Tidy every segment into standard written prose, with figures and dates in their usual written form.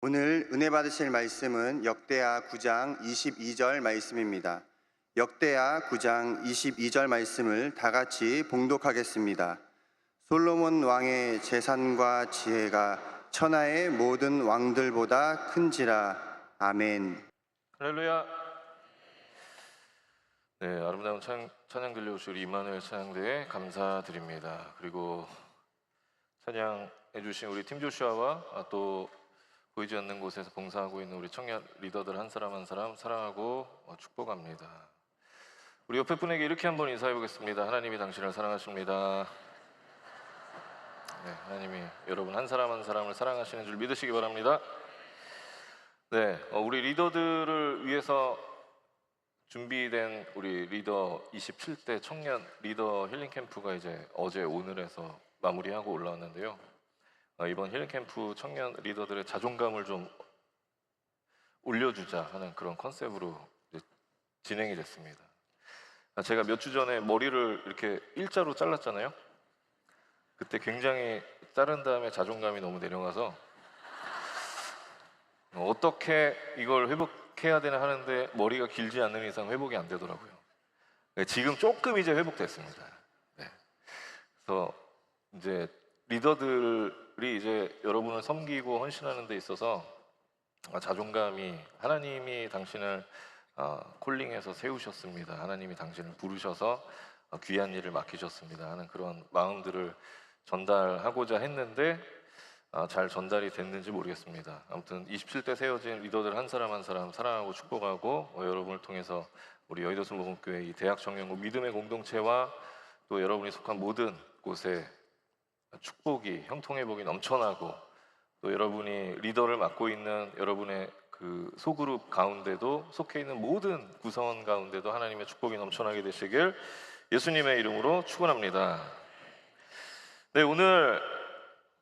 오늘 은혜 받으실 말씀은 역대하 9장 22절 말씀입니다. 역대하 9장 22절 말씀을 다 같이 봉독하겠습니다. 솔로몬 왕의 재산과 지혜가 천하의 모든 왕들보다 큰지라. 아멘. 할렐루야. 네, 아름다운 찬양 들려주신 우리 임마누엘 찬양대에 감사드립니다. 그리고 찬양해 주신 우리 팀 조슈아와 또 보이지 않는 곳에서 봉사하고 있는 우리 청년 리더들 한 사람 한 사람 사랑하고 축복합니다. 우리 옆에 분에게 이렇게 한번 인사해 보겠습니다. 하나님이 당신을 사랑하십니다. 네, 하나님이 여러분 한 사람 한 사람을 사랑하시는 줄 믿으시기 바랍니다. 네, 우리 리더들을 위해서 준비된 우리 리더 27대 청년 리더 힐링 캠프가 이제 어제 오늘에서 마무리하고 올라왔는데요. 이번 힐링 캠프 청년 리더들의 자존감을 좀 올려주자 하는 그런 컨셉으로 진행이 됐습니다. 제가 몇 주 전에 머리를 이렇게 일자로 잘랐잖아요. 그때 굉장히 자른 다음에 자존감이 너무 내려가서 어떻게 이걸 회복해야 되나 하는데 머리가 길지 않는 이상 회복이 안 되더라고요. 지금 조금 이제 회복됐습니다. 네. 그래서 이제 리더들이 이제 여러분을 섬기고 헌신하는 데 있어서 자존감이 하나님이 당신을 콜링해서 세우셨습니다. 하나님이 당신을 부르셔서 귀한 일을 맡기셨습니다 하는 그런 마음들을 전달하고자 했는데 잘 전달이 됐는지 모르겠습니다. 아무튼 27대 세워진 리더들 한 사람 한 사람 사랑하고 축복하고 여러분을 통해서 우리 여의도 솔로몬교회 이 대학 청년부 믿음의 공동체와 또 여러분이 속한 모든 곳에 축복이 형통회복이 넘쳐나고 또 여러분이 리더를 맡고 있는 여러분의 그 소그룹 가운데도 속해 있는 모든 구성원 가운데도 하나님의 축복이 넘쳐나게 되시길 예수님의 이름으로 축원합니다. 네, 오늘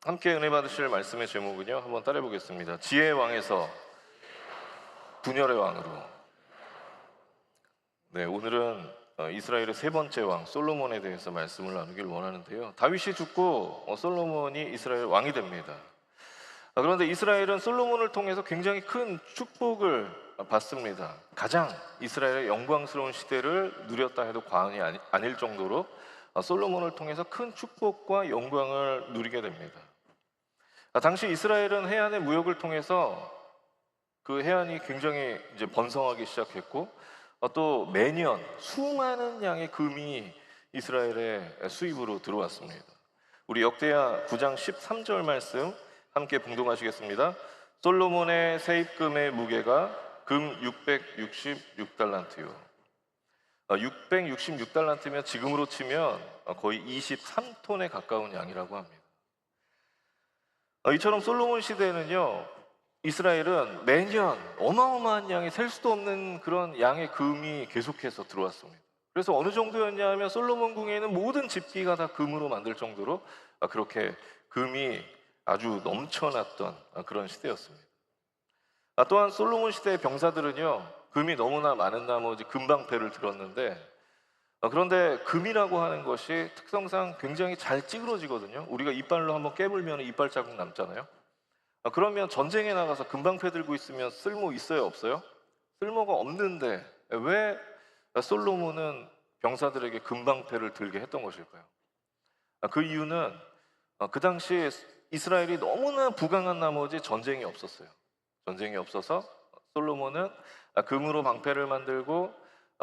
함께 은혜 받으실 말씀의 제목은요, 한번 따라해 보겠습니다. 지혜의 왕에서 분열의 왕으로. 네, 오늘은 이스라엘의 세 번째 왕 솔로몬에 대해서 말씀을 나누길 원하는데요. 다윗이 죽고 솔로몬이 이스라엘 왕이 됩니다. 그런데 이스라엘은 솔로몬을 통해서 굉장히 큰 축복을 받습니다. 가장 이스라엘의 영광스러운 시대를 누렸다 해도 과언이 아닐 정도로 솔로몬을 통해서 큰 축복과 영광을 누리게 됩니다. 당시 이스라엘은 해안의 무역을 통해서 그 해안이 굉장히 이제 번성하기 시작했고 또 매년 수많은 양의 금이 이스라엘의 수입으로 들어왔습니다. 우리 역대하 9장 13절 말씀 함께 봉독하시겠습니다. 솔로몬의 세입금의 무게가 금 666달란트요. 666달란트면 지금으로 치면 거의 23톤에 가까운 양이라고 합니다. 이처럼 솔로몬 시대에는요, 이스라엘은 매년 어마어마한 양이 셀 수도 없는 그런 양의 금이 계속해서 들어왔습니다. 그래서 어느 정도였냐 하면 솔로몬 궁에는 모든 집기가 다 금으로 만들 정도로 그렇게 금이 아주 넘쳐났던 그런 시대였습니다. 또한 솔로몬 시대의 병사들은요, 금이 너무나 많은 나머지 금방패를 들었는데 그런데 금이라고 하는 것이 특성상 굉장히 잘 찌그러지거든요. 우리가 이빨로 한번 깨물면 이빨 자국 남잖아요. 그러면 전쟁에 나가서 금방패 들고 있으면 쓸모 있어요, 없어요? 쓸모가 없는데 왜 솔로몬은 병사들에게 금방패를 들게 했던 것일까요? 그 이유는 그 당시 이스라엘이 너무나 부강한 나머지 전쟁이 없었어요. 전쟁이 없어서 솔로몬은 금으로 방패를 만들고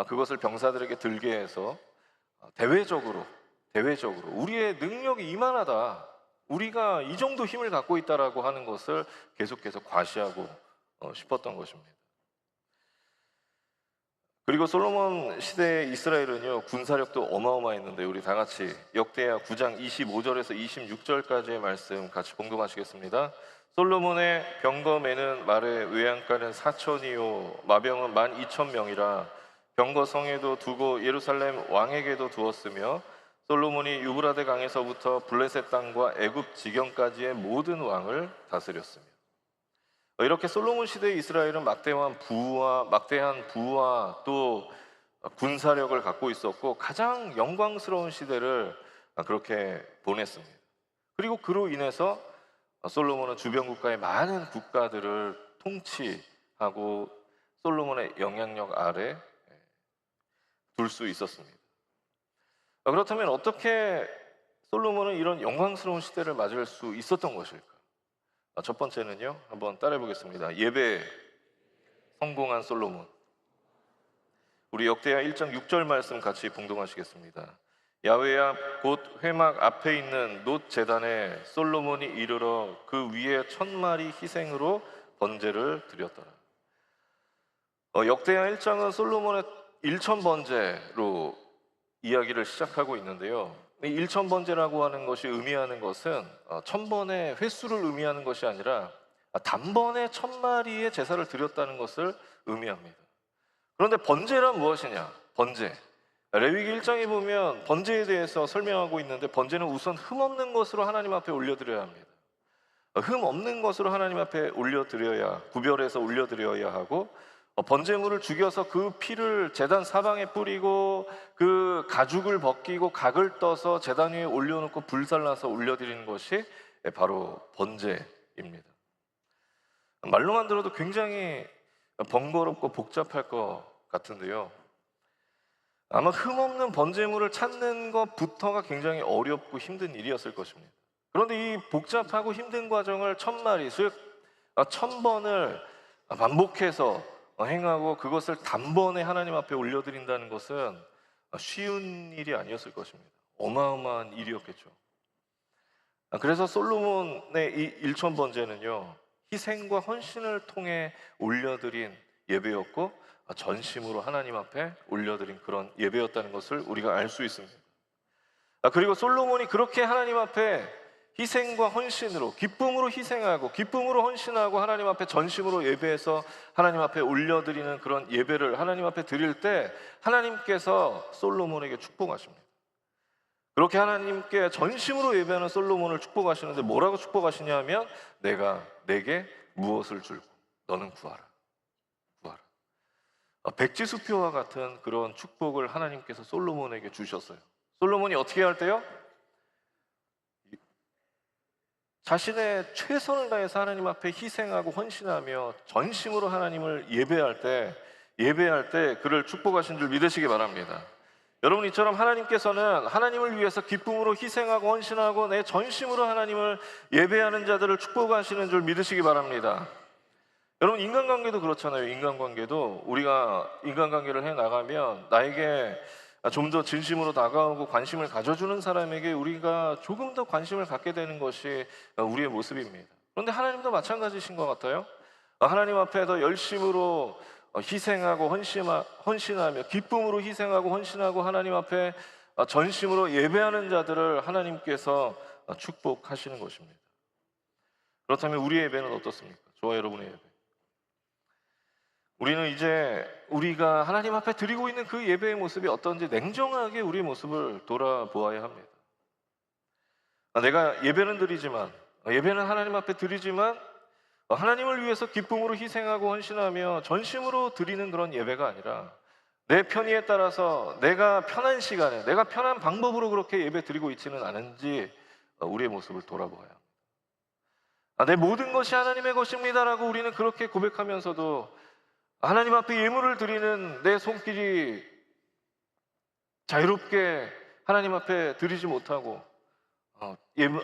그것을 병사들에게 들게 해서 대외적으로 우리의 능력이 이만하다, 우리가 이 정도 힘을 갖고 있다라고 하는 것을 계속해서 과시하고 싶었던 것입니다. 그리고 솔로몬 시대의 이스라엘은요, 군사력도 어마어마했는데 우리 다 같이 역대하 9장 25절에서 26절까지의 말씀 같이 봉독하시겠습니다. 솔로몬의 병거매는 말의 외양간은 4천이요 마병은 12,000명이라 병거 성에도 두고 예루살렘 왕에게도 두었으며 솔로몬이 유브라데 강에서부터 블레셋 땅과 애굽 지경까지의 모든 왕을 다스렸으며. 이렇게 솔로몬 시대의 이스라엘은 막대한 부와 또 군사력을 갖고 있었고 가장 영광스러운 시대를 그렇게 보냈습니다. 그리고 그로 인해서 솔로몬은 주변 국가의 많은 국가들을 통치하고 솔로몬의 영향력 아래 둘 수 있었습니다. 그렇다면 어떻게 솔로몬은 이런 영광스러운 시대를 맞을 수 있었던 것일까? 첫 번째는요, 한번 따라해 보겠습니다. 예배에 성공한 솔로몬. 우리 역대하 1장 6절 말씀 같이 봉독하시겠습니다. 야훼 앞 곧 회막 앞에 있는 놋 제단에 솔로몬이 이르러 그 위에 1000마리 희생으로 번제를 드렸더라. 역대하 1장은 솔로몬의 1000번제로 이야기를 시작하고 있는데요. 이 1000번제라고 하는 것이 의미하는 것은 1000번의 횟수를 의미하는 것이 아니라 단번에 1000마리의 제사를 드렸다는 것을 의미합니다. 그런데 번제란 무엇이냐? 번제. 레위기 1장에 보면 번제에 대해서 설명하고 있는데 번제는 우선 흠 없는 것으로 하나님 앞에 올려드려야 합니다. 흠 없는 것으로 하나님 앞에 올려드려야, 구별해서 올려드려야 하고, 번제물을 죽여서 그 피를 제단 사방에 뿌리고 그 가죽을 벗기고 각을 떠서 제단 위에 올려놓고 불살라서 올려드리는 것이 바로 번제입니다. 말로만 들어도 굉장히 번거롭고 복잡할 것 같은데요, 아마 흠없는 번제물을 찾는 것부터가 굉장히 어렵고 힘든 일이었을 것입니다. 그런데 이 복잡하고 힘든 과정을 1000마리, 즉 1000번을 반복해서 행하고 그것을 단번에 하나님 앞에 올려드린다는 것은 쉬운 일이 아니었을 것입니다. 어마어마한 일이었겠죠. 그래서 솔로몬의 이 1000번제는요, 희생과 헌신을 통해 올려드린 예배였고 전심으로 하나님 앞에 올려드린 그런 예배였다는 것을 우리가 알 수 있습니다. 그리고 솔로몬이 그렇게 하나님 앞에 희생과 헌신으로, 기쁨으로 희생하고 기쁨으로 헌신하고 하나님 앞에 전심으로 예배해서 하나님 앞에 올려드리는 그런 예배를 하나님 앞에 드릴 때 하나님께서 솔로몬에게 축복하십니다. 그렇게 하나님께 전심으로 예배하는 솔로몬을 축복하시는데 뭐라고 축복하시냐면, 내가 내게 무엇을 줄고 너는 구하라. 구하라. 백지수표와 같은 그런 축복을 하나님께서 솔로몬에게 주셨어요. 솔로몬이 어떻게 할 때요? 자신의 최선을 다해서 하나님 앞에 희생하고 헌신하며 전심으로 하나님을 예배할 때 그를 축복하신 줄 믿으시기 바랍니다. 여러분, 이처럼 하나님께서는 하나님을 위해서 기쁨으로 희생하고 헌신하고 내 전심으로 하나님을 예배하는 자들을 축복하시는 줄 믿으시기 바랍니다. 여러분, 인간관계도 그렇잖아요. 인간관계도 우리가 인간관계를 해나가면 나에게 좀 더 진심으로 다가오고 관심을 가져주는 사람에게 우리가 조금 더 관심을 갖게 되는 것이 우리의 모습입니다. 그런데 하나님도 마찬가지신 것 같아요. 하나님 앞에 더 열심으로 희생하고 헌신하며 기쁨으로 희생하고 헌신하고 하나님 앞에 전심으로 예배하는 자들을 하나님께서 축복하시는 것입니다. 그렇다면 우리의 예배는 어떻습니까? 저와 여러분의 예배. 우리는 이제 우리가 하나님 앞에 드리고 있는 그 예배의 모습이 어떤지 냉정하게 우리의 모습을 돌아보아야 합니다. 내가 예배는 드리지만, 예배는 하나님 앞에 드리지만 하나님을 위해서 기쁨으로 희생하고 헌신하며 전심으로 드리는 그런 예배가 아니라 내 편의에 따라서 내가 편한 시간에 내가 편한 방법으로 그렇게 예배 드리고 있지는 않은지 우리의 모습을 돌아보아야 합니다. 내 모든 것이 하나님의 것입니다라고 우리는 그렇게 고백하면서도 하나님 앞에 예물을 드리는 내 손길이 자유롭게 하나님 앞에 드리지 못하고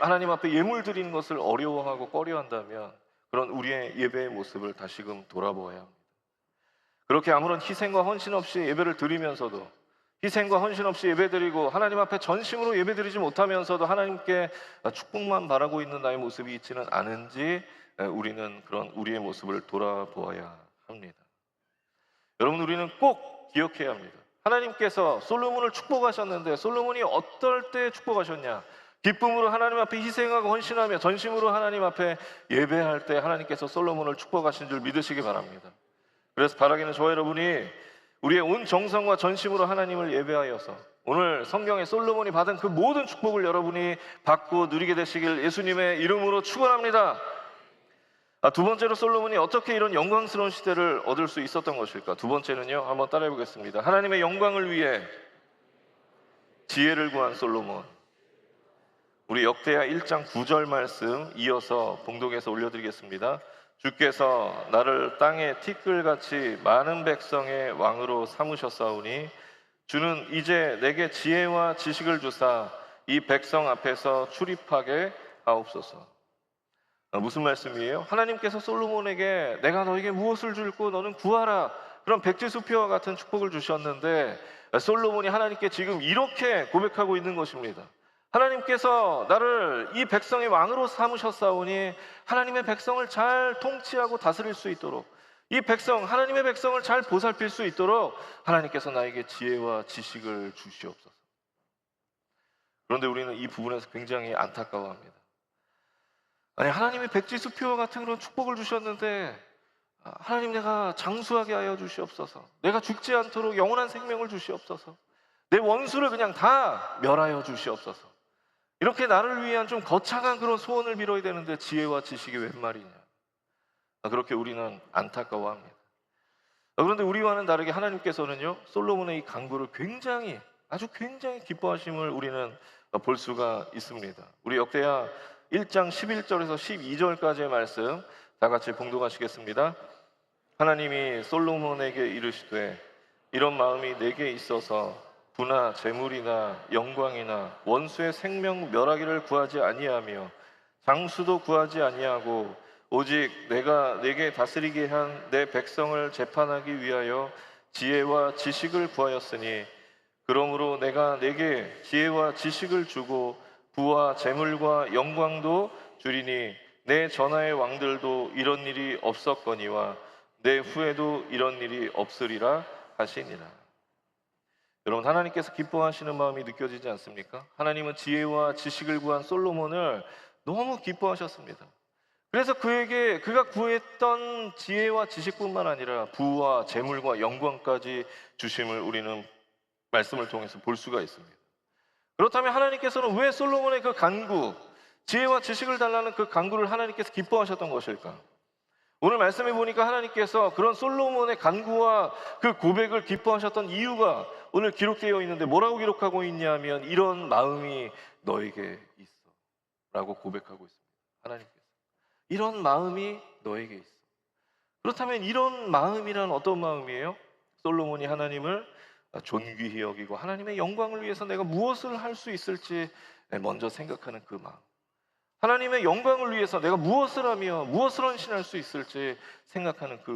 하나님 앞에 예물 드리는 것을 어려워하고 꺼려한다면 그런 우리의 예배의 모습을 다시금 돌아보아야 합니다. 그렇게 아무런 희생과 헌신 없이 예배를 드리면서도, 희생과 헌신 없이 예배드리고 하나님 앞에 전심으로 예배드리지 못하면서도 하나님께 축복만 바라고 있는 나의 모습이 있지는 않은지 우리는 그런 우리의 모습을 돌아보아야 합니다. 여러분, 우리는 꼭 기억해야 합니다. 하나님께서 솔로몬을 축복하셨는데 솔로몬이 어떨 때 축복하셨냐? 기쁨으로 하나님 앞에 희생하고 헌신하며 전심으로 하나님 앞에 예배할 때 하나님께서 솔로몬을 축복하신 줄 믿으시기 바랍니다. 그래서 바라기는 저와 여러분이 우리의 온 정성과 전심으로 하나님을 예배하여서 오늘 성경에 솔로몬이 받은 그 모든 축복을 여러분이 받고 누리게 되시길 예수님의 이름으로 축원합니다. 두 번째로 솔로몬이 어떻게 이런 영광스러운 시대를 얻을 수 있었던 것일까? 두 번째는요, 한번 따라해 보겠습니다. 하나님의 영광을 위해 지혜를 구한 솔로몬. 우리 역대하 1장 9절 말씀 이어서 봉독해서 올려드리겠습니다. 주께서 나를 땅의 티끌같이 많은 백성의 왕으로 삼으셨사오니 주는 이제 내게 지혜와 지식을 주사 이 백성 앞에서 출입하게 하옵소서. 무슨 말씀이에요? 하나님께서 솔로몬에게 내가 너에게 무엇을 줄고 너는 구하라, 그런 백지수표와 같은 축복을 주셨는데 솔로몬이 하나님께 지금 이렇게 고백하고 있는 것입니다. 하나님께서 나를 이 백성의 왕으로 삼으셨사오니 하나님의 백성을 잘 통치하고 다스릴 수 있도록, 이 백성, 하나님의 백성을 잘 보살필 수 있도록 하나님께서 나에게 지혜와 지식을 주시옵소서. 그런데 우리는 이 부분에서 굉장히 안타까워합니다. 아니, 하나님이 백지수표와 같은 그런 축복을 주셨는데 하나님, 내가 장수하게 하여 주시옵소서. 내가 죽지 않도록 영원한 생명을 주시옵소서. 내 원수를 그냥 다 멸하여 주시옵소서. 이렇게 나를 위한 좀 거창한 그런 소원을 빌어야 되는데 지혜와 지식이 웬 말이냐. 그렇게 우리는 안타까워합니다. 그런데 우리와는 다르게 하나님께서는요, 솔로몬의 이 간구를 아주 굉장히 기뻐하심을 우리는 볼 수가 있습니다. 우리 역대하 1장 11절에서 12절까지의 말씀 다 같이 봉독하시겠습니다. 하나님이 솔로몬에게 이르시되 이런 마음이 내게 있어서 부나 재물이나 영광이나 원수의 생명 멸하기를 구하지 아니하며 장수도 구하지 아니하고 오직 내가 내게 다스리게 한 내 백성을 재판하기 위하여 지혜와 지식을 구하였으니 그러므로 내가 내게 지혜와 지식을 주고 부와 재물과 영광도 주리니 내 전하의 왕들도 이런 일이 없었거니와 내 후에도 이런 일이 없으리라 하시니라. 여러분, 하나님께서 기뻐하시는 마음이 느껴지지 않습니까? 하나님은 지혜와 지식을 구한 솔로몬을 너무 기뻐하셨습니다. 그래서 그가 구했던 지혜와 지식뿐만 아니라 부와 재물과 영광까지 주심을 우리는 말씀을 통해서 볼 수가 있습니다. 그렇다면 하나님께서는 왜 솔로몬의 그 간구, 지혜와 지식을 달라는 그 간구를 하나님께서 기뻐하셨던 것일까? 오늘 말씀해 보니까 하나님께서 그런 솔로몬의 간구와 그 고백을 기뻐하셨던 이유가 오늘 기록되어 있는데, 뭐라고 기록하고 있냐면 이런 마음이 너에게 있어 라고 고백하고 있습니다. 하나님께서 이런 마음이 너에게 있어. 그렇다면 이런 마음이란 어떤 마음이에요? 솔로몬이 하나님을 존귀히 여기고 하나님의 영광을 위해서 내가 무엇을 할 수 있을지 먼저 생각하는 그 마음, 하나님의 영광을 위해서 내가 무엇을 하며 무엇을 헌신할 수 있을지 생각하는 그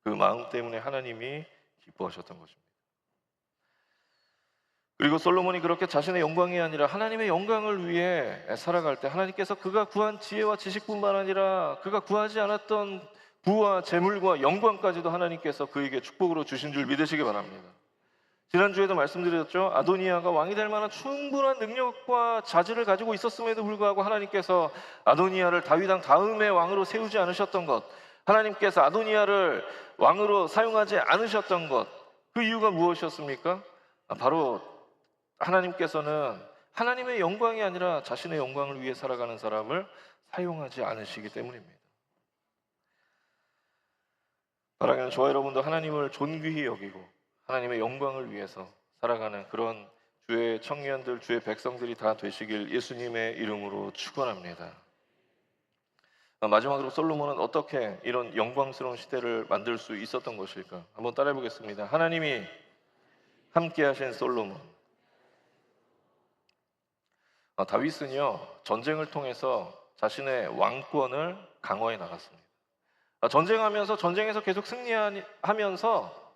마음 때문에 하나님이 기뻐하셨던 것입니다. 그리고 솔로몬이 그렇게 자신의 영광이 아니라 하나님의 영광을 위해 살아갈 때 하나님께서 그가 구한 지혜와 지식뿐만 아니라 그가 구하지 않았던 부와 재물과 영광까지도 하나님께서 그에게 축복으로 주신 줄 믿으시기 바랍니다. 지난주에도 말씀드렸죠. 아도니아가 왕이 될 만한 충분한 능력과 자질을 가지고 있었음에도 불구하고 하나님께서 아도니아를 다윗 왕 다음의 왕으로 세우지 않으셨던 것, 하나님께서 아도니아를 왕으로 사용하지 않으셨던 것, 그 이유가 무엇이었습니까? 바로 하나님께서는 하나님의 영광이 아니라 자신의 영광을 위해 살아가는 사람을 사용하지 않으시기 때문입니다. 사랑하는 저와 여러분도 하나님을 존귀히 여기고 하나님의 영광을 위해서 살아가는 그런 주의 청년들, 주의 백성들이 다 되시길 예수님의 이름으로 축원합니다. 마지막으로 솔로몬은 어떻게 이런 영광스러운 시대를 만들 수 있었던 것일까? 한번 따라해 보겠습니다. 하나님이 함께 하신 솔로몬. 다윗은요, 전쟁을 통해서 자신의 왕권을 강화해 나갔습니다. 전쟁에서 계속 승리하면서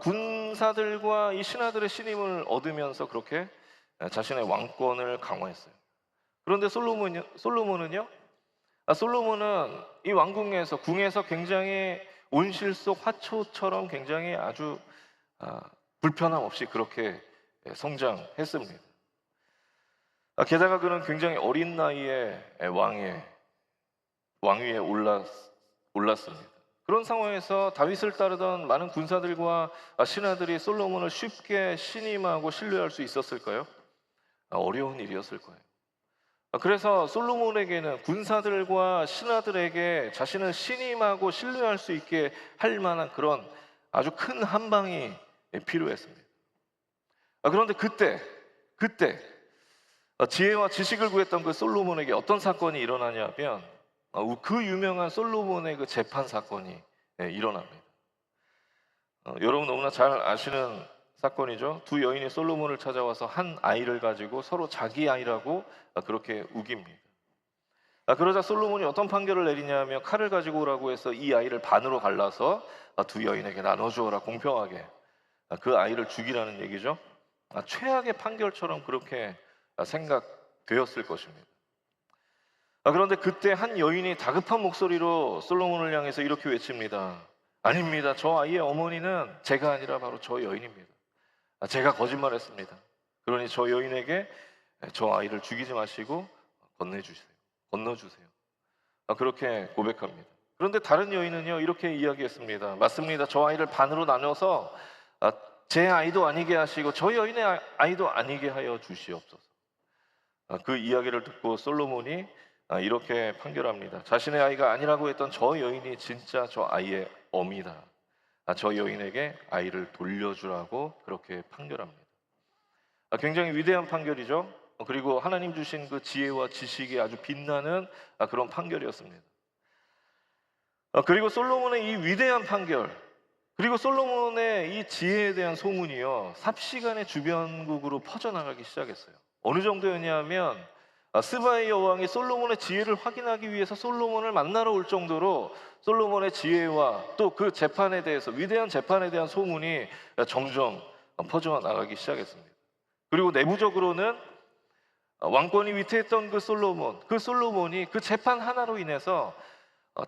군사들과 이 신하들의 신임을 얻으면서 그렇게 자신의 왕권을 강화했어요. 그런데 솔로몬은 이 왕궁에서 궁에서 굉장히 온실 속 화초처럼 굉장히 아주 불편함 없이 그렇게 성장했습니다. 게다가 그는 굉장히 어린 나이에 왕위에 올랐습니다. 그런 상황에서 다윗을 따르던 많은 군사들과 신하들이 솔로몬을 쉽게 신임하고 신뢰할 수 있었을까요? 어려운 일이었을 거예요. 그래서 솔로몬에게는 군사들과 신하들에게 자신을 신임하고 신뢰할 수 있게 할 만한 그런 아주 큰 한방이 필요했습니다. 그런데 그때 지혜와 지식을 구했던 그 솔로몬에게 어떤 사건이 일어나냐면 그 유명한 솔로몬의 그 재판 사건이 일어납니다. 여러분 너무나 잘 아시는 사건이죠. 두 여인이 솔로몬을 찾아와서 한 아이를 가지고 서로 자기 아이라고 그렇게 우깁니다. 그러자 솔로몬이 어떤 판결을 내리냐면 칼을 가지고 오라고 해서 이 아이를 반으로 갈라서 두 여인에게 나눠주어라, 공평하게. 그 아이를 죽이라는 얘기죠. 최악의 판결처럼 그렇게 생각되었을 것입니다. 그런데 그때 한 여인이 다급한 목소리로 솔로몬을 향해서 이렇게 외칩니다. 아닙니다. 저 아이의 어머니는 제가 아니라 바로 저 여인입니다. 제가 거짓말했습니다. 그러니 저 여인에게 저 아이를 죽이지 마시고 건너주세요. 그렇게 고백합니다. 그런데 다른 여인은요, 이렇게 이야기했습니다. 맞습니다. 저 아이를 반으로 나눠서 제 아이도 아니게 하시고 저 여인의 아이도 아니게 하여 주시옵소서. 그 이야기를 듣고 솔로몬이 이렇게 판결합니다. 자신의 아이가 아니라고 했던 저 여인이 진짜 저 아이의 어미다. 저 여인에게 아이를 돌려주라고 그렇게 판결합니다. 굉장히 위대한 판결이죠. 그리고 하나님 주신 그 지혜와 지식이 아주 빛나는 그런 판결이었습니다. 그리고 솔로몬의 이 위대한 판결, 그리고 솔로몬의 이 지혜에 대한 소문이요, 삽시간에 주변국으로 퍼져나가기 시작했어요. 어느 정도였냐면 스바의 여왕이 솔로몬의 지혜를 확인하기 위해서 솔로몬을 만나러 올 정도로 솔로몬의 지혜와 또 그 재판에 대해서, 위대한 재판에 대한 소문이 점점 퍼져나가기 시작했습니다. 그리고 내부적으로는 왕권이 위태했던 그 솔로몬이 그 재판 하나로 인해서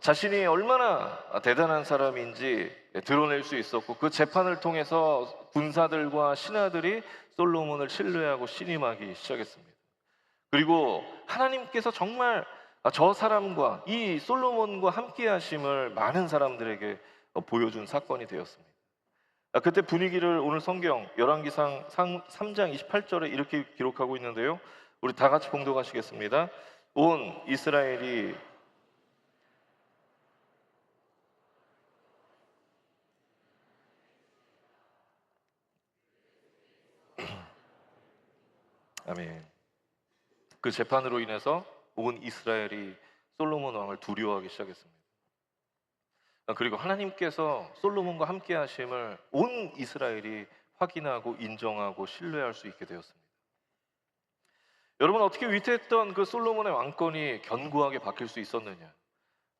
자신이 얼마나 대단한 사람인지 드러낼 수 있었고, 그 재판을 통해서 군사들과 신하들이 솔로몬을 신뢰하고 신임하기 시작했습니다. 그리고 하나님께서 정말 저 사람과 이 솔로몬과 함께 하심을 많은 사람들에게 보여준 사건이 되었습니다. 그때 분위기를 오늘 성경 열왕기상 3장 28절에 이렇게 기록하고 있는데요, 우리 다 같이 봉독하시겠습니다. 온 이스라엘이 아멘. 그 재판으로 인해서 온 이스라엘이 솔로몬 왕을 두려워하기 시작했습니다. 그리고 하나님께서 솔로몬과 함께 하심을 온 이스라엘이 확인하고 인정하고 신뢰할 수 있게 되었습니다. 여러분, 어떻게 위태했던 그 솔로몬의 왕권이 견고하게 바뀔 수 있었느냐?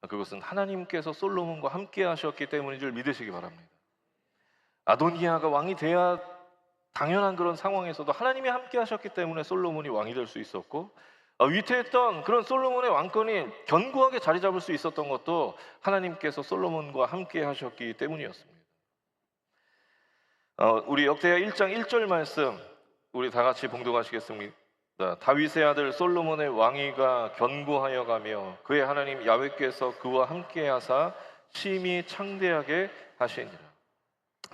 그것은 하나님께서 솔로몬과 함께 하셨기 때문인 줄 믿으시기 바랍니다. 아도니아가 왕이 돼야 당연한 그런 상황에서도 하나님이 함께 하셨기 때문에 솔로몬이 왕이 될 수 있었고, 위태했던 그런 솔로몬의 왕권이 견고하게 자리 잡을 수 있었던 것도 하나님께서 솔로몬과 함께 하셨기 때문이었습니다. 우리 역대하 1장 1절 말씀 우리 다 같이 봉독하시겠습니다. 다윗의 아들 솔로몬의 왕위가 견고하여 가며 그의 하나님 야훼께서 그와 함께 하사 심히 창대하게 하시니라.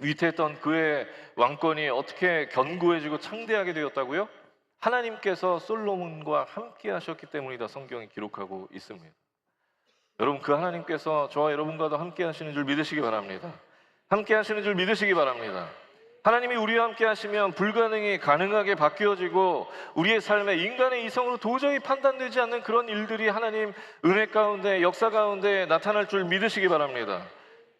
위태했던 그의 왕권이 어떻게 견고해지고 창대하게 되었다고요? 하나님께서 솔로몬과 함께 하셨기 때문이다, 성경이 기록하고 있습니다. 여러분, 그 하나님께서 저와 여러분과도 함께 하시는 줄 믿으시기 바랍니다. 함께 하시는 줄 믿으시기 바랍니다. 하나님이 우리와 함께 하시면 불가능이 가능하게 바뀌어지고, 우리의 삶에 인간의 이성으로 도저히 판단되지 않는 그런 일들이 하나님 은혜 가운데, 역사 가운데 나타날 줄 믿으시기 바랍니다.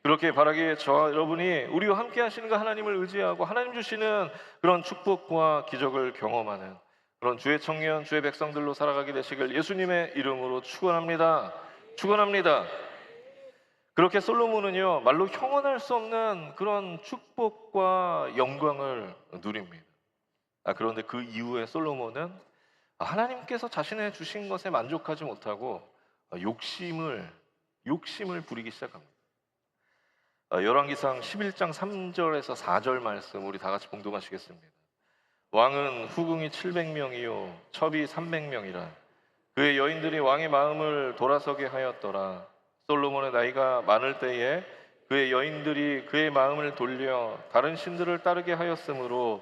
그렇게 바라기에 저와 여러분이 우리와 함께 하시는 그 하나님을 의지하고 하나님 주시는 그런 축복과 기적을 경험하는 그런 주의 청년, 주의 백성들로 살아가게 되시길 예수님의 이름으로 축원합니다. 축원합니다. 그렇게 솔로몬은요, 말로 형언할 수 없는 그런 축복과 영광을 누립니다. 그런데 그 이후에 솔로몬은 하나님께서 자신의 주신 것에 만족하지 못하고 욕심을 부리기 시작합니다. 열왕기상 11장 3절에서 4절 말씀 우리 다 같이 봉독하시겠습니다. 왕은 후궁이 700명이요 첩이 300명이라. 그의 여인들이 왕의 마음을 돌아서게 하였더라. 솔로몬의 나이가 많을 때에 그의 여인들이 그의 마음을 돌려 다른 신들을 따르게 하였으므로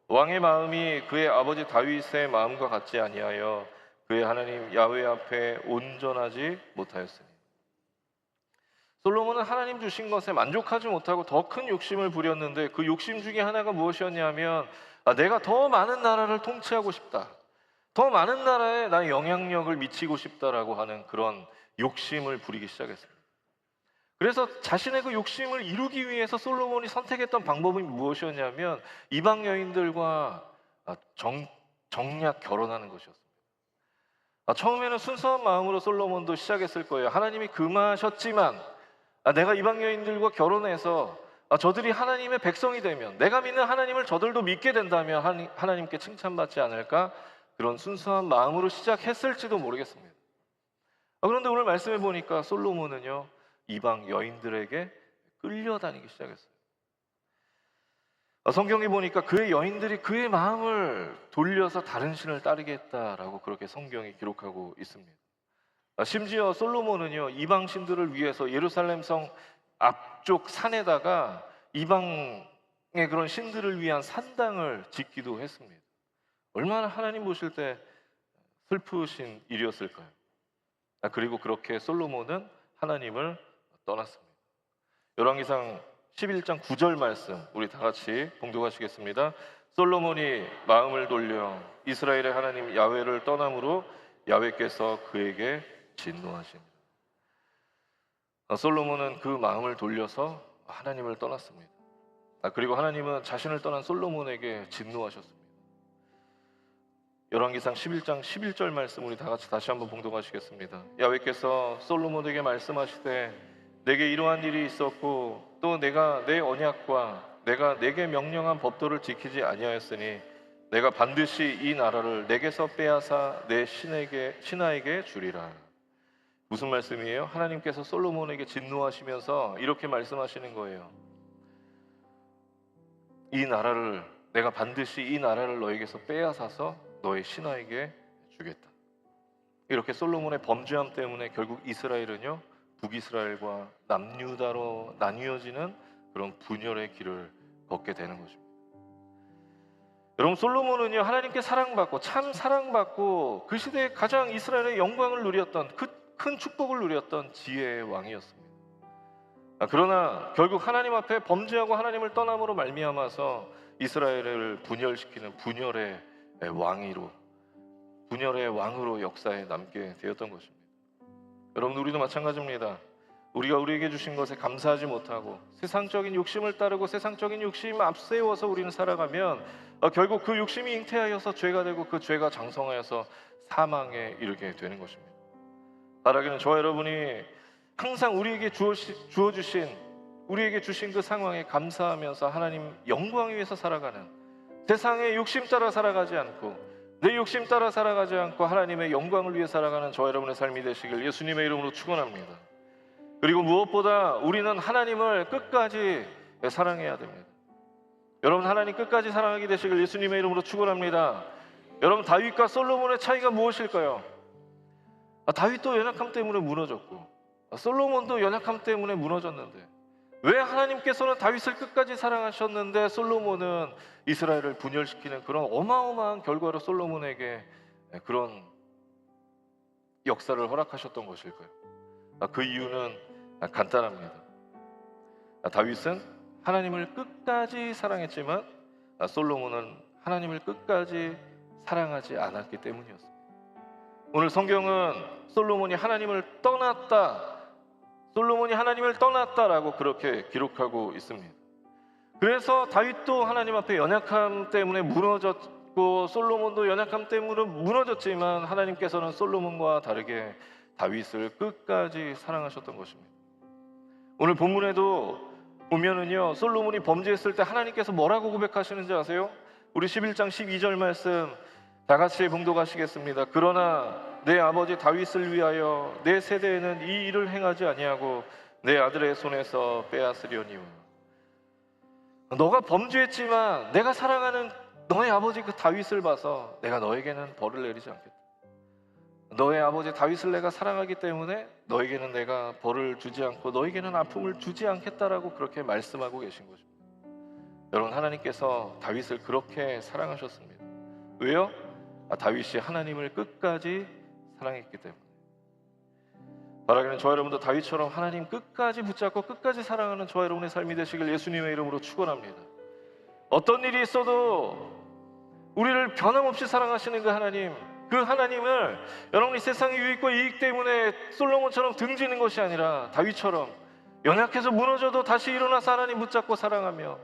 왕의 마음이 그의 아버지 다윗의 마음과 같지 아니하여 그의 하나님 야훼 앞에 온전하지 못하였으니. 솔로몬은 하나님 주신 것에 만족하지 못하고 더 큰 욕심을 부렸는데, 그 욕심 중에 하나가 무엇이었냐면 내가 더 많은 나라를 통치하고 싶다, 더 많은 나라에 나의 영향력을 미치고 싶다라고 하는 그런 욕심을 부리기 시작했습니다. 그래서 자신의 그 욕심을 이루기 위해서 솔로몬이 선택했던 방법이 무엇이었냐면 이방 여인들과 정략 결혼하는 것이었습니다. 처음에는 순수한 마음으로 솔로몬도 시작했을 거예요. 하나님이 금하셨지만 내가 이방 여인들과 결혼해서 저들이 하나님의 백성이 되면, 내가 믿는 하나님을 저들도 믿게 된다면 하나님께 칭찬받지 않을까, 그런 순수한 마음으로 시작했을지도 모르겠습니다. 그런데 오늘 말씀해 보니까 솔로몬은요, 이방 여인들에게 끌려다니기 시작했어요. 성경에 보니까 그의 여인들이 그의 마음을 돌려서 다른 신을 따르게 했다라고 그렇게 성경이 기록하고 있습니다. 심지어 솔로몬은요, 이방 신들을 위해서 예루살렘 성 앞쪽 산에다가 이방의 그런 신들을 위한 산당을 짓기도 했습니다. 얼마나 하나님 보실 때 슬프신 일이었을까요? 그리고 그렇게 솔로몬은 하나님을 떠났습니다. 열왕기상 11장 9절 말씀 우리 다 같이 봉독하시겠습니다. 솔로몬이 마음을 돌려 이스라엘의 하나님 야훼를 떠남으로 야훼께서 그에게 진노하십니다. 솔로몬은 그 마음을 돌려서 하나님을 떠났습니다. 그리고 하나님은 자신을 떠난 솔로몬에게 진노하셨습니다. 열왕기상 11장 11절 말씀 우리 다 같이 다시 한번 봉독하시겠습니다. 야훼께서 솔로몬에게 말씀하시되 내게 이러한 일이 있었고 또 내가 내 언약과 내가 내게 명령한 법도를 지키지 아니하였으니 내가 반드시 이 나라를 내게서 빼앗아 내 신하에게 주리라. 무슨 말씀이에요? 하나님께서 솔로몬에게 진노하시면서 이렇게 말씀하시는 거예요. 내가 반드시 이 나라를 너에게서 빼앗아서 너의 신하에게 주겠다. 이렇게 솔로몬의 범죄함 때문에 결국 이스라엘은요, 북이스라엘과 남유다로 나뉘어지는 그런 분열의 길을 걷게 되는 것입니다. 여러분, 솔로몬은요, 하나님께 사랑받고 참 사랑받고 그 시대에 가장 이스라엘의 영광을 누렸던, 그 큰 축복을 누렸던 지혜의 왕이었습니다. 그러나 결국 하나님 앞에 범죄하고 하나님을 떠남으로 말미암아서 이스라엘을 분열시키는 분열의 왕으로 역사에 남게 되었던 것입니다. 여러분, 우리도 마찬가지입니다. 우리가 우리에게 주신 것에 감사하지 못하고 세상적인 욕심을 따르고 세상적인 욕심 앞세워서 우리는 살아가면 결국 그 욕심이 잉태하여서 죄가 되고 그 죄가 장성하여서 사망에 이르게 되는 것입니다. 바라기는 저와 여러분이 항상 우리에게 주어주신 우리에게 주신 그 상황에 감사하면서 하나님 영광 위해서 살아가는, 세상의 욕심 따라 살아가지 않고 내 욕심 따라 살아가지 않고 하나님의 영광을 위해 살아가는 저와 여러분의 삶이 되시길 예수님의 이름으로 축원합니다. 그리고 무엇보다 우리는 하나님을 끝까지 사랑해야 됩니다. 여러분, 하나님 끝까지 사랑하게 되시길 예수님의 이름으로 축원합니다. 여러분, 다윗과 솔로몬의 차이가 무엇일까요? 다윗도 연약함 때문에 무너졌고 솔로몬도 연약함 때문에 무너졌는데 왜 하나님께서는 다윗을 끝까지 사랑하셨는데 솔로몬은 이스라엘을 분열시키는 그런 어마어마한 결과로 솔로몬에게 그런 역사를 허락하셨던 것일까요? 그 이유는 간단합니다. 다윗은 하나님을 끝까지 사랑했지만 솔로몬은 하나님을 끝까지 사랑하지 않았기 때문이었습니다. 오늘 성경은 솔로몬이 하나님을 떠났다라고 그렇게 기록하고 있습니다. 그래서 다윗도 하나님 앞에 연약함 때문에 무너졌고 솔로몬도 연약함 때문에 무너졌지만 하나님께서는 솔로몬과 다르게 다윗을 끝까지 사랑하셨던 것입니다. 오늘 본문에도 보면은요, 솔로몬이 범죄했을 때 하나님께서 뭐라고 고백하시는지 아세요? 우리 11장 12절 말씀 다 같이 봉독하시겠습니다. 그러나 내 아버지 다윗을 위하여 내 세대에는 이 일을 행하지 아니하고 내 아들의 손에서 빼앗으려니와. 너가 범죄했지만 내가 사랑하는 너의 아버지 그 다윗을 봐서 내가 너에게는 벌을 내리지 않겠다. 너의 아버지 다윗을 내가 사랑하기 때문에 너에게는 내가 벌을 주지 않고 너에게는 아픔을 주지 않겠다라고 그렇게 말씀하고 계신 것입니다. 여러분, 하나님께서 다윗을 그렇게 사랑하셨습니다. 왜요? 다윗이 하나님을 끝까지 사랑했기 때문에. 바라기는 저와 여러분도 다윗처럼 하나님 끝까지 붙잡고 끝까지 사랑하는 저와 여러분의 삶이 되시길 예수님의 이름으로 축원합니다. 어떤 일이 있어도 우리를 변함없이 사랑하시는 그 하나님, 그 하나님을 여러분이 세상의 유익과 이익 때문에 솔로몬처럼 등지는 것이 아니라 다윗처럼 연약해서 무너져도 다시 일어나서 하나님 붙잡고 사랑하며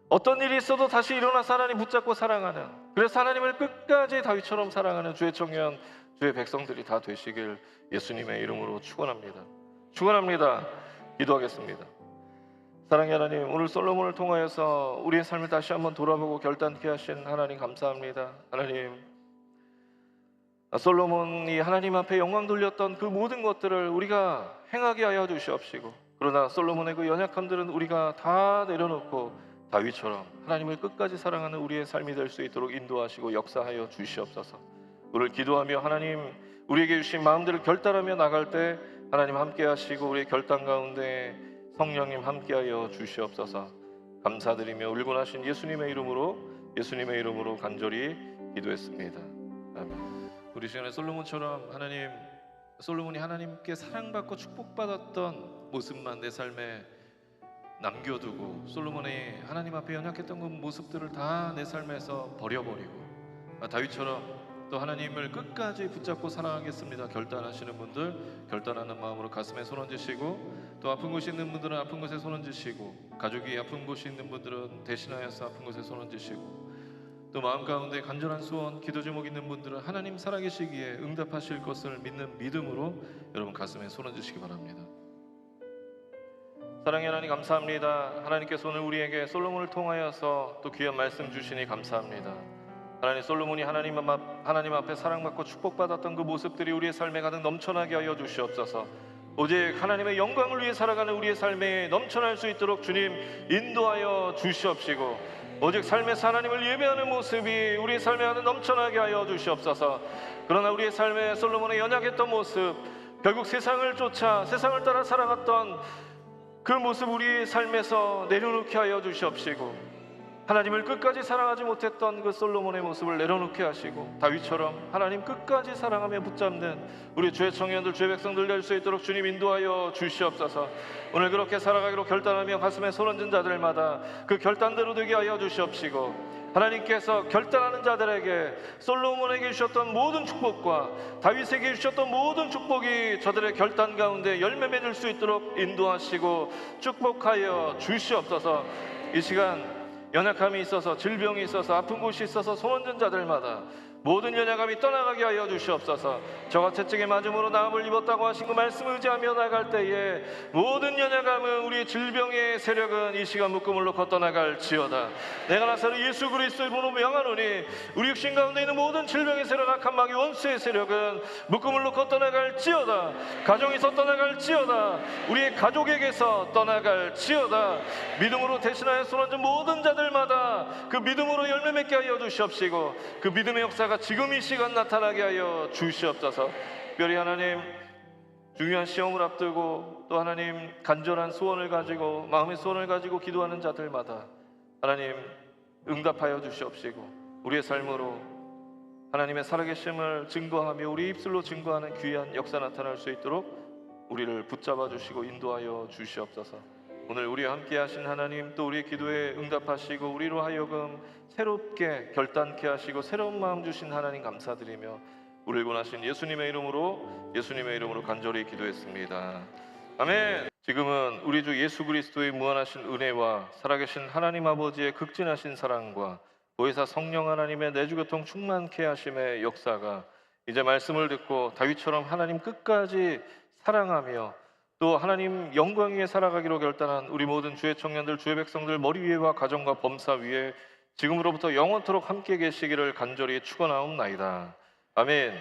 어떤 일이 있어도 다시 일어나서 하나님 붙잡고 사랑하는, 그래서 하나님을 끝까지 다윗처럼 사랑하는 주의 청년, 주의 백성들이 다 되시길 예수님의 이름으로 축원합니다. 축원합니다. 기도하겠습니다. 사랑의 하나님, 오늘 솔로몬을 통하여서 우리의 삶을 다시 한번 돌아보고 결단케 하신 하나님 감사합니다. 하나님, 솔로몬이 하나님 앞에 영광 돌렸던 그 모든 것들을 우리가 행하게 하여 주시옵시고, 그러나 솔로몬의 그 연약함들은 우리가 다 내려놓고 다윗처럼 하나님을 끝까지 사랑하는 우리의 삶이 될 수 있도록 인도하시고 역사하여 주시옵소서. 오늘 기도하며 하나님 우리에게 주신 마음들을 결단하며 나갈 때 하나님 함께 하시고 우리의 결단 가운데 성령님 함께하여 주시옵소서. 감사드리며 울고 나신 예수님의 이름으로 간절히 기도했습니다. 아멘. 우리 시간에 솔로몬처럼 솔로몬이 하나님께 사랑받고 축복받았던 모습만 내 삶에 남겨두고 솔로몬이 하나님 앞에 연약했던 그 모습들을 다 내 삶에서 버려버리고 다윗처럼 또 하나님을 끝까지 붙잡고 사랑하겠습니다 결단하시는 분들, 결단하는 마음으로 가슴에 손 얹으시고, 또 아픈 곳이 있는 분들은 아픈 곳에 손 얹으시고, 가족이 아픈 곳이 있는 분들은 대신하여서 아픈 곳에 손 얹으시고, 또 마음 가운데 간절한 소원, 기도 제목 있는 분들은 하나님 살아계시기에 응답하실 것을 믿는 믿음으로 여러분 가슴에 손 얹으시기 바랍니다. 사랑의 하나님 감사합니다. 하나님께서 오늘 우리에게 솔로몬을 통하여서 또 귀한 말씀 주시니 감사합니다. 하나님, 솔로몬이 하나님 앞에 사랑받고 축복받았던 그 모습들이 우리의 삶에 가득 넘쳐나게 하여 주시옵소서. 오직 하나님의 영광을 위해 살아가는 우리의 삶에 넘쳐날 수 있도록 주님 인도하여 주시옵시고, 오직 삶에서 하나님을 예배하는 모습이 우리의 삶에 가득 넘쳐나게 하여 주시옵소서. 그러나 우리의 삶에 솔로몬의 연약했던 모습, 결국 세상을 쫓아 세상을 따라 살아갔던 그 모습 우리의 삶에서 내려놓게 하여 주시옵시고, 하나님을 끝까지 사랑하지 못했던 그 솔로몬의 모습을 내려놓게 하시고, 다윗처럼 하나님 끝까지 사랑하며 붙잡는 우리 주의 청년들, 주의 백성들 될 수 있도록 주님 인도하여 주시옵소서. 오늘 그렇게 살아가기로 결단하며 가슴에 손 얹은 자들마다 그 결단대로 되게 하여 주시옵시고, 하나님께서 결단하는 자들에게 솔로몬에게 주셨던 모든 축복과 다윗에게 주셨던 모든 축복이 저들의 결단 가운데 열매 맺을 수 있도록 인도하시고 축복하여 주시옵소서. 이 시간 연약함이 있어서, 질병이 있어서, 아픈 곳이 있어서 손 얹은 자들마다 모든 연약함이 떠나가게 하여 주시옵소서. 저가 채찍에 맞음으로 나음을 입었다고 하신 그 말씀을 의지하며 나갈 때에 모든 연약함은, 우리의 질병의 세력은 이 시간 묶음으로 걷어나갈지어다. 내가 나사로 예수 그리스도의 이름으로 명하노니 우리 육신 가운데 있는 모든 질병의 세력, 악한 마귀 원수의 세력은 묶음으로 걷어나갈지어다. 가정에서 떠나갈지어다. 우리의 가족에게서 떠나갈지어다. 믿음으로 대신하여 손 얹은 모든 자들마다 그 믿음으로 열매 맺게 하여 주시옵시고, 그 믿음의 역사가 지금 이 시간 나타나게 하여 주시옵소서. 특별히 하나님 중요한 시험을 앞두고 또 하나님 간절한 소원을 가지고, 마음의 소원을 가지고 기도하는 자들마다 하나님 응답하여 주시옵시고, 우리의 삶으로 하나님의 살아계심을 증거하며 우리 입술로 증거하는 귀한 역사 나타날 수 있도록 우리를 붙잡아 주시고 인도하여 주시옵소서. 오늘 우리와 함께 하신 하나님, 또 우리의 기도에 응답하시고 우리로 하여금 새롭게 결단케 하시고 새로운 마음 주신 하나님 감사드리며 우리를 구원하신 예수님의 이름으로 간절히 기도했습니다. 아멘. 지금은 우리 주 예수 그리스도의 무한하신 은혜와 살아계신 하나님 아버지의 극진하신 사랑과 보혜사 성령 하나님의 내주교통 충만케 하심의 역사가 이제 말씀을 듣고 다윗처럼 하나님 끝까지 사랑하며 또 하나님 영광 위에 살아가기로 결단한 우리 모든 주의 청년들, 주의 백성들 머리 위에와 가정과 범사 위에 지금으로부터 영원토록 함께 계시기를 간절히 축원하옵나이다. 아멘.